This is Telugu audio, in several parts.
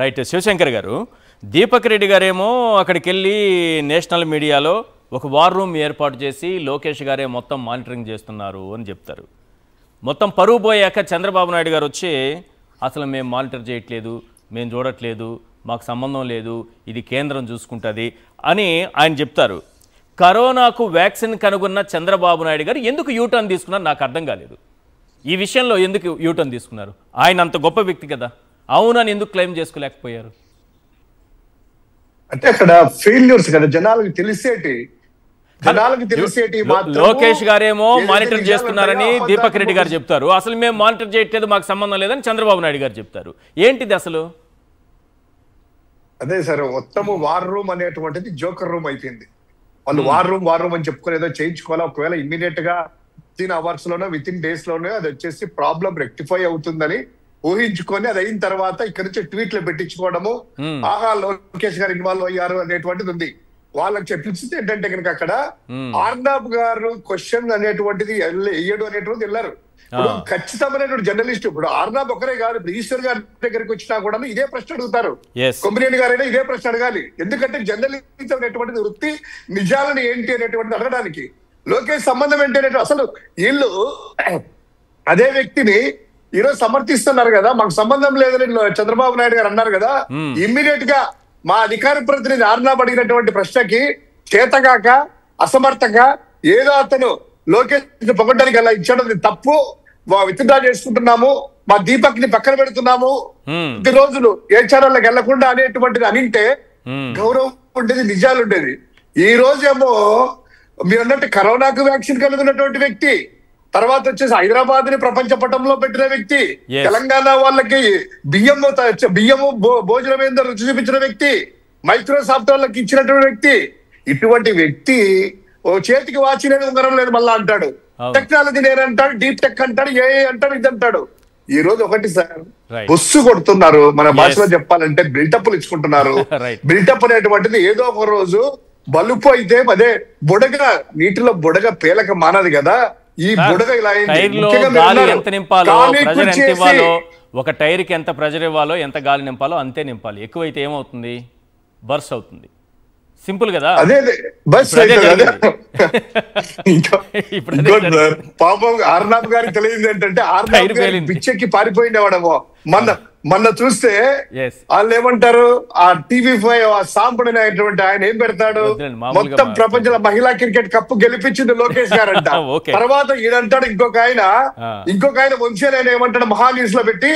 రైట్. శివశంకర్ గారు, దీపక్ రెడ్డి గారేమో అక్కడికి వెళ్ళి నేషనల్ మీడియాలో ఒక వార్ రూమ్ ఏర్పాటు చేసి లోకేష్ గారే మొత్తం మానిటరింగ్ చేస్తున్నారు అని చెప్తారు. మొత్తం పరువు పోయాక చంద్రబాబు నాయుడు గారు వచ్చి అసలు మేము మానిటర్ చేయట్లేదు, మేము చూడట్లేదు, మాకు సంబంధం లేదు, ఇది కేంద్రం చూసుకుంటుంది అని ఆయన చెప్తారు. కరోనాకు వ్యాక్సిన్ కనుగొన్న చంద్రబాబు నాయుడు గారు ఎందుకు యూటర్న్ తీసుకున్నారు నాకు అర్థం కాలేదు. ఈ విషయంలో ఎందుకు యూటర్న్ తీసుకున్నారు? ఆయన అంత గొప్ప వ్యక్తి కదా, అవునని ఎందుకు క్లెయిమ్ చేసుకోలేకపోయారు? అంటే అక్కడ ఫెయిల్యూర్స్ కదా, జనాలకు తెలిసేటి లోకేష్ గారేమో మానిటర్ చేస్తున్నారని దీపక్ రెడ్డి గారు చెప్తారు, అసలు మేము మానిటర్ చేయట్లేదు, మాకు సంబంధం లేదని చంద్రబాబు నాయుడు గారు చెప్తారు. ఏంటిది అసలు? అదే సార్, మొత్తము వార్ రూమ్ అనేటువంటిది జోకర్ రూమ్ అయిపోయింది. వాళ్ళు వార్ రూమ్ అని చెప్పుకుని ఏదో చేయించుకోవాలి. ఒకవేళ ఇమ్మీడియట్ గా విత్ అవర్స్ లోనో విత్ ఇన్ డేస్ లోనే అది వచ్చేసి ప్రాబ్లం రెక్టిఫై అవుతుందని ఊహించుకొని అది అయిన తర్వాత ఇక్కడ నుంచి ట్వీట్లు పెట్టించుకోవడము, ఆహా లోకేష్ గారు ఇన్వాల్వ్ అయ్యారు అనేటువంటిది ఉంది. వాళ్ళకి చెప్పించింది ఏంటంటే కనుక అక్కడ ఆర్నాబ్ గారు క్వశ్చన్ అనేటువంటిది వేయడం అనేటువంటిది వెళ్ళారు. ఇప్పుడు ఖచ్చితమైనటువంటి జర్నలిస్ట్, ఇప్పుడు ఆర్నాబ్ ఒకరే కాదు, ఇప్పుడు ఈశ్వర్ గారి దగ్గరికి వచ్చినా కూడా ఇదే ప్రశ్న అడుగుతారు, కొమ్మినేని గారైనా ఇదే ప్రశ్న అడగాలి. ఎందుకంటే జర్నలిస్ట్ అనేటువంటిది వృత్తి, నిజాలను ఏంటి అనేటువంటిది అడగడానికి. లోకేష్ సంబంధం ఏంటి అనేటువంటి అసలు వీళ్ళు అదే వ్యక్తిని ఈరోజు సమర్థిస్తున్నారు కదా, మాకు సంబంధం లేదని చంద్రబాబు నాయుడు గారు అన్నారు కదా. ఇమ్మీడియట్ గా మా అధికార ప్రతినిధి ఆర్నాబ్ అడిగినటువంటి ప్రశ్నకి చేతగాక అసమర్థంగా ఏదో అతను లోకేష్ పొగడ్డానికి అలా ఇచ్చడం తప్పు, విత్డ్రా చేసుకుంటున్నాము, మా దీపక్ ని పక్కన పెడుతున్నాము, కొద్ది రోజులు ఏ ఛానళ్ళకి వెళ్లకుండా అనేటువంటిది అనింటే గౌరవం ఉండేది, నిజాలు ఉండేది. ఈ రోజేమో మీరు అన్నట్టు కరోనాకు వ్యాక్సిన్ కనుగొన్నటువంటి వ్యక్తి, తర్వాత వచ్చేసి హైదరాబాద్ ని ప్రపంచ పటంలో పెట్టిన వ్యక్తి, తెలంగాణ వాళ్ళకి బియ్యము భోజనం ఏందో రుచి చూపించిన వ్యక్తి, మైక్రోసాఫ్ట్ వాళ్ళకి ఇచ్చినటువంటి వ్యక్తి. ఇటువంటి వ్యక్తి ఓ చేతికి వాచి లేదు, ఉంగరం లేదు మళ్ళా అంటాడు, టెక్నాలజీ నేనంటాడు, డీప్ టెక్ అంటాడు, ఏఐ అంటాడు, ఇది అంటాడు. ఈ రోజు ఒకటి సార్, బొస్సు కొడుతున్నారు, మన భాషలో చెప్పాలంటే బిల్టప్లు ఇచ్చుకుంటున్నారు. బిల్టప్ అనేటువంటిది ఏదో ఒక రోజు బలుపు అయితే అదే బుడగ నీటిలో బుడగ పేలక మానదు కదా, ఈ బుడగ ఇలా ఎంత నింపాలో, ప్రెజర్ ఎంత ఇవ్వాలో, ఒక టైర్ కి ఎంత ప్రెజర్ ఇవ్వాలో, ఎంత గాలి నింపాలో అంతే నింపాలి. ఎక్కువైతే ఏమవుతుంది? బర్స్ట్ అవుతుంది. సింపుల్ కదా. అదే బస్ పాపం ఆర్నాబ్ గారికి తెలియదు ఏంటంటే ఆర్నాబ్ గారి పిచ్చెక్కి పారిపోయిండేవాడేమో. మొన్న చూస్తే వాళ్ళు ఏమంటారు, ఆ టీవీ5 ఆ సాంపుడైనటువంటి ఆయన ఏం పెడతాడు, మొత్తం ప్రపంచంలో మహిళా క్రికెట్ కప్పు గెలిపించింది లోకేష్ గారు అంట. తర్వాత ఈడంటాడు ఇంకొక ఆయన వంశీయన ఏమంటాడు మహాన్యూస్ లో పెట్టి,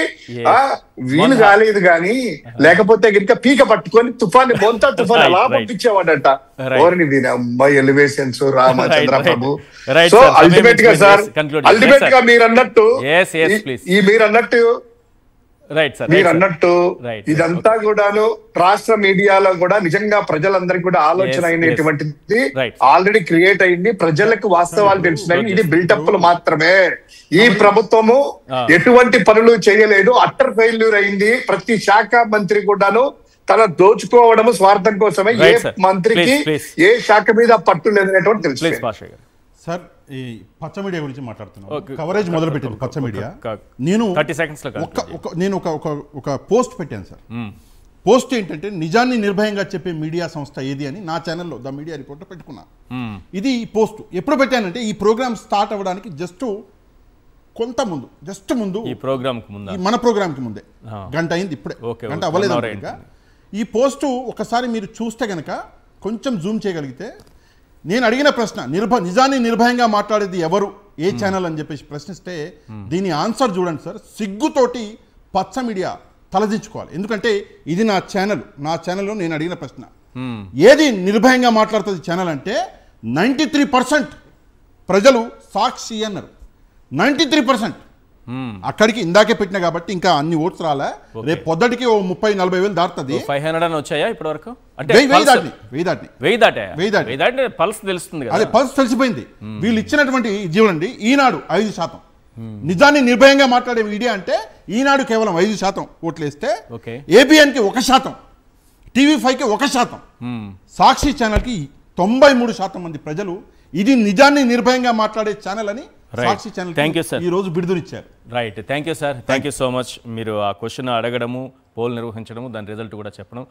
వీలు కాలేదు గాని లేకపోతే ఇంకా పీక పట్టుకొని తుఫాన్ బొంతా తుఫాన్ అలా పంపించేవాడంట. ఓరిని దీని అమ్మాయి ఎలివేషన్స్ రామచంద్ర ప్రభు. సో అల్టిమేట్ గా సార్, అల్టిమేట్ గా మీరు అన్నట్టు మీరు అన్నట్టు ఇదంతా కూడాను రాష్ట్ర మీడియాలో కూడా నిజంగా ప్రజలందరికీ కూడా ఆలోచన అయినటువంటిది ఆల్రెడీ క్రియేట్ అయింది. ప్రజలకు వాస్తవాలు తెలిసినాయి. ఇది బిల్టప్లు మాత్రమే. ఈ ప్రభుత్వము ఎటువంటి పనులు చేయలేదు, అట్టర్ ఫెయిల్యూర్ అయింది. ప్రతి శాఖ మంత్రి కూడాను తన దోచుకోవడము స్వార్థం కోసమే. ఏ మంత్రికి ఏ శాఖ మీద పట్టు లేదనేటువంటి తెలుసు. సార్, ఈ పచ్చ మీడియా గురించి మాట్లాడుతున్నాను. కవరేజ్ మొదలు పెట్టింది పచ్చ మీడియా. నేను ఒక పోస్ట్ పెట్టాను సార్. పోస్ట్ ఏంటంటే, నిజాన్ని నిర్భయంగా చెప్పే మీడియా సంస్థ ఏది అని నా ఛానల్లో ద మీడియా రిపోర్ట్ పెట్టుకున్నా. ఇది పోస్ట్ ఎప్పుడు పెట్టానంటే, ఈ ప్రోగ్రామ్ స్టార్ట్ అవ్వడానికి జస్ట్ ముందు ఈ ప్రోగ్రామ్ మన ప్రోగ్రామ్ కి ముందే గంట అయింది, ఇప్పుడే గంట అవ్వలేదు. ఈ పోస్టు ఒకసారి మీరు చూస్తే గనక కొంచెం జూమ్ చేయగలిగితే, నేను అడిగిన ప్రశ్న నిజాన్ని నిర్భయంగా మాట్లాడేది ఎవరు, ఏ ఛానల్ అని చెప్పేసి ప్రశ్నిస్తే దీని ఆన్సర్ చూడండి సార్. సిగ్గుతోటి పచ్చ మీడియా తలదించుకోవాలి. ఎందుకంటే ఇది నా ఛానల్లో నేను అడిగిన ప్రశ్న. ఏది నిర్భయంగా మాట్లాడుతుంది ఛానల్ అంటే 93% ప్రజలు సాక్షి అన్నారు. 93%. అక్కడికి ఇందాకే పెట్టినా కాబట్టి ఇంకా అన్ని ఓట్స్ రాలే. రేపు పొద్దుటికి ఓ 30-40 వేలు దాటుతుంది. 500 వచ్చాయా ఇప్పటి వరకు? పల్స్ తెలుస్తుంది, అదే పల్స్ తెలిసిపోయింది. వీళ్ళు ఇచ్చినటువంటి జీవనండి. ఈనాడు 5%, నిజాన్ని నిర్భయంగా మాట్లాడే మీడియా అంటే ఈనాడు కేవలం 5% ఓట్లు వేస్తే, ఏబిఎన్ కి 1%, టీవీ5కి 1%, సాక్షి ఛానల్ కి 93% మంది ప్రజలు ఇది నిజాన్ని నిర్భయంగా మాట్లాడే ఛానల్ అని సాక్షి ఛానల్ ఈ రోజు బిడుదలిచ్చారు. Right. Thank you sir, thank you so much. మీరు ఆ క్వశ్చన్ అడగడము, పోల్ నిర్వహించడం, దాని రిజల్ట్ కూడా చెప్పడం.